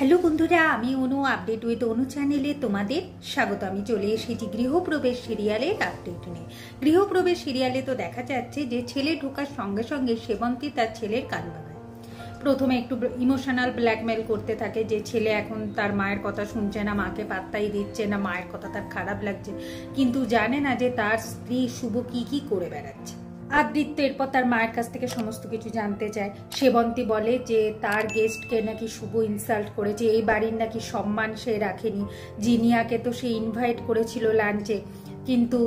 Hello বন্ধুরা, আমি অনু update with অনু চ্যানেলে তোমাদের স্বাগত। আমি চলে এসেছি গৃহপ্রবেশ সিরিয়ালের আপডেট নিয়ে। গৃহপ্রবেশ সিরিয়ালে তো দেখা যাচ্ছে যে ছেলে ঢোকার সঙ্গে সঙ্গে সেবন্তী তার ছেলের কান বাঁধায়। প্রথমে একটু ইমোশনাল ব্ল্যাকমেল করতে থাকে যে ছেলে এখন তার মায়ের কথা শুনছে না, মাকে পাত্তাই দিচ্ছে না, মায়ের কথা তার খারাপ লাগছে, কিন্তু জানে না যে তার স্ত্রী শুভ কি করে বেড়াচ্ছে। আদিত্য এরপর তার মায়ের কাছ থেকে সমস্ত কিছু জানতে চায়। সেবন্তী বলে যে তার গেস্টকে নাকি শুভ ইনসাল্ট করেছে, এই বাড়ির নাকি সম্মান সে রাখেনি। জিনিয়াকে তো সে ইনভাইট করেছিল লাঞ্চে, কিন্তু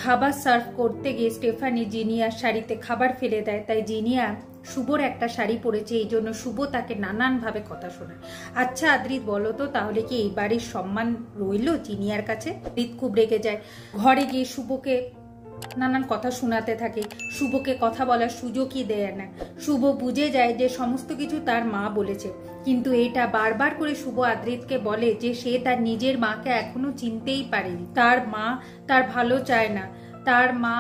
খাবার সার্ভ করতে গিয়ে স্টেফানি জিনিয়ার শাড়িতে খাবার ফেলে দেয়, তাই জিনিয়া শুভর একটা শাড়ি পরেছে, এই জন্য শুভ তাকে নানানভাবে কথা শোনায়। আচ্ছা আদ্রিত বলো তো, তাহলে কি এই বাড়ির সম্মান রইল জিনিয়ার কাছে? আদ্রিত খুব রেগে যায়, ঘরে গিয়ে শুভকে নানান কথা শোনাতে থাকে, শুভকে কথা বলার সুযোগই দেয় না। শুভ বুঝে যায় যে সমস্ত কিছু তার মা বলেছে, কিন্তু এটা বারবার করে শুভ আদ্রিতকে বলে যে সে তার নিজের মাকে এখনো চিনতেই পারেনি, তার মা তার ভালো চায় না, তার মা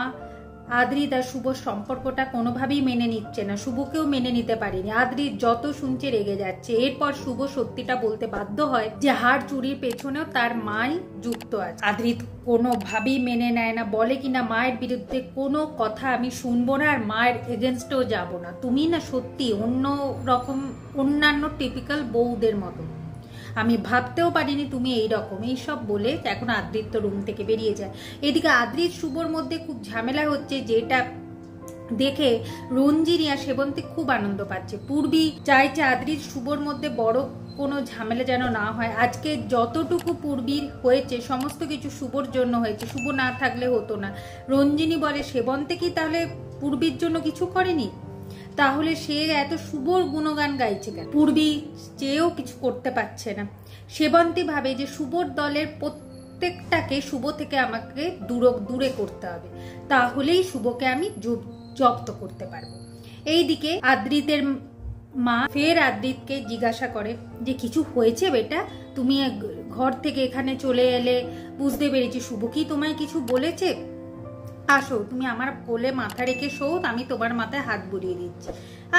আদ্রিত আর শুভর সম্পর্কটা কোনোভাবেই মেনে নিচ্ছে না, শুভকেও মেনে নিতে পারেনি। আদ্রিত যত শুনছে রেগে যাচ্ছে। এরপর শুভ সত্যিটা বলতে বাধ্য হয় যে হার চুরির পেছনেও তার মাই যুক্ত আছে। আদ্রিত কোনোভাবেই মেনে নেয় না, বলে কিনা মায়ের বিরুদ্ধে কোনো কথা আমি শুনবো না, আর মায়ের এগেনস্টেও যাব না, তুমি না সত্যি অন্য রকম অন্যান্য টিপিক্যাল বউদের মতো, আমি ভাবতেও পারিনি তুমি এইরকম। এইসব বলে এখন আদ্রিত রুম থেকে বেরিয়ে যায়। এদিকে আদ্রিত শুভর মধ্যে খুব ঝামেলা হচ্ছে, যেটা দেখে রঞ্জিনী আর সেবন্তী খুব আনন্দ পাচ্ছে। পূর্বী চাইছে আদ্রিত শুভর মধ্যে বড় কোনো ঝামেলা যেন না হয়। আজকে যতটুকু পূর্বীর হয়েছে সমস্ত কিছু শুভর জন্য হয়েছে, শুভ না থাকলে হতো না। রঞ্জিনী বলে সেবন্তী কি তাহলে পূর্বীর জন্য কিছু করেনি? তাহলে সে এত শুভর গুণগান গাইছে কেন? পূর্বী চেয়েও কিছু করতে পারছে না। সেবন্তী ভাবে যে শুভর দলের প্রত্যেকটাকে শুভ থেকে আমাকে দূরে করতে হবে, তাহলেই শুভকে আমি জব্দ করতে পারবো। এইদিকে আদ্রিতের মা ফের আদ্রিতকে জিজ্ঞাসা করে যে কিছু হয়েছে বেটা, তুমি ঘর থেকে এখানে চলে এলে, বুঝতে পেরেছি শুভ কি তোমায় কিছু বলেছে, আসো তুমি আমার কোলে মাথা রেখে শোও, আমি তোমার মাথায় হাত বুলিয়ে দিচ্ছি।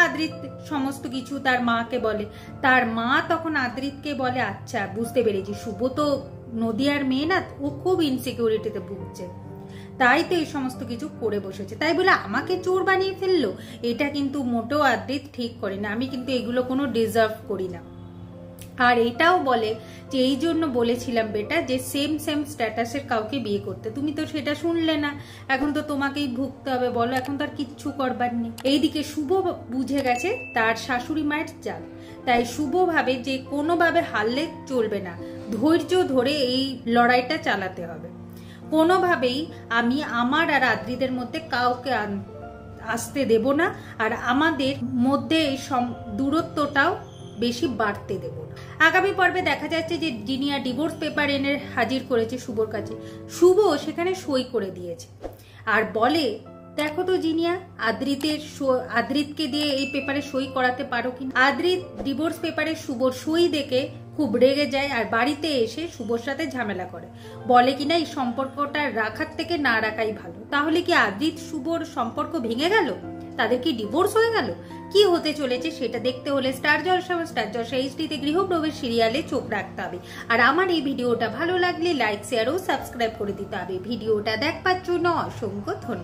আদ্রিত সমস্ত কিছু তার মাকে বলে। তার মা তখন আদ্রিতকে বলে আচ্ছা বুঝতে পেরেছি, শুভ তো নদিয়ার মেয়ে না, ও খুব ইনসিকিউরিটিতে ভুগছে, তাই তো এই সমস্ত কিছু করে বসেছে, তাই বলে আমাকে চোর বানিয়ে ফেললো। এটা কিন্তু মোটেও আদ্রিত ঠিক করে না, আমি কিন্তু এগুলো কোনো ডিজার্ভ করি না। আর এটাও বলে যে এই জন্য বলেছিলাম বেটা যে সেম স্ট্যাটাসের কাউকে বিয়ে করতে, তুমি তো সেটা শুনলে না, এখন তো তোমাকেই ভুগতে হবে, বলো এখন তার কিচ্ছু করবার নেই। এইদিকে শুভ বুঝে গেছে তার শাশুড়ি মায়ের চাল, তাই শুভ ভাবে যে কোনোভাবে হারলে চলবে না, ধৈর্য ধরে এই লড়াইটা চালাতে হবে। কোনোভাবেই আমি আমার আর আদ্রিদের মধ্যে কাউকে আসতে দেব না, আর আমাদের মধ্যে এই দূরত্বটাও বেশি বাড়তে দেব না। আগামী পর্বে দেখা যাচ্ছে যে জিনিয়া ডিভোর্স পেপার এনে হাজির করেছে শুভর কাছে। শুভ সেখানে সই করে দিয়েছে আর বলে দেখো তো জিনিয়া, আদ্রিতকে দিয়ে এই পেপারে সই করাতে পারো কিনা। আদ্রিত ডিভোর্স পেপারে শুভর সই দেখে খুব রেগে যায় আর বাড়িতে এসে শুভর সাথে ঝামেলা করে, বলে কিনা এই সম্পর্কটা রাখার থেকে না রাখাই ভালো। তাহলে কি আদ্রিত শুভর সম্পর্ক ভেঙে গেল? তাদের কি ডিভোর্স হয়ে গেল? কি হতে চলেছে সেটা দেখতে হলে স্টার জলসা এইচডিতে গৃহপ্রবেশ সিরিয়ালে চোখ রাখতে হবে। আর আমার এই ভিডিওটা ভালো লাগলে লাইক শেয়ার ও সাবস্ক্রাইব করে দিতে হবে। ভিডিওটা দেখবার জন্য অসংখ্য ধন্যবাদ।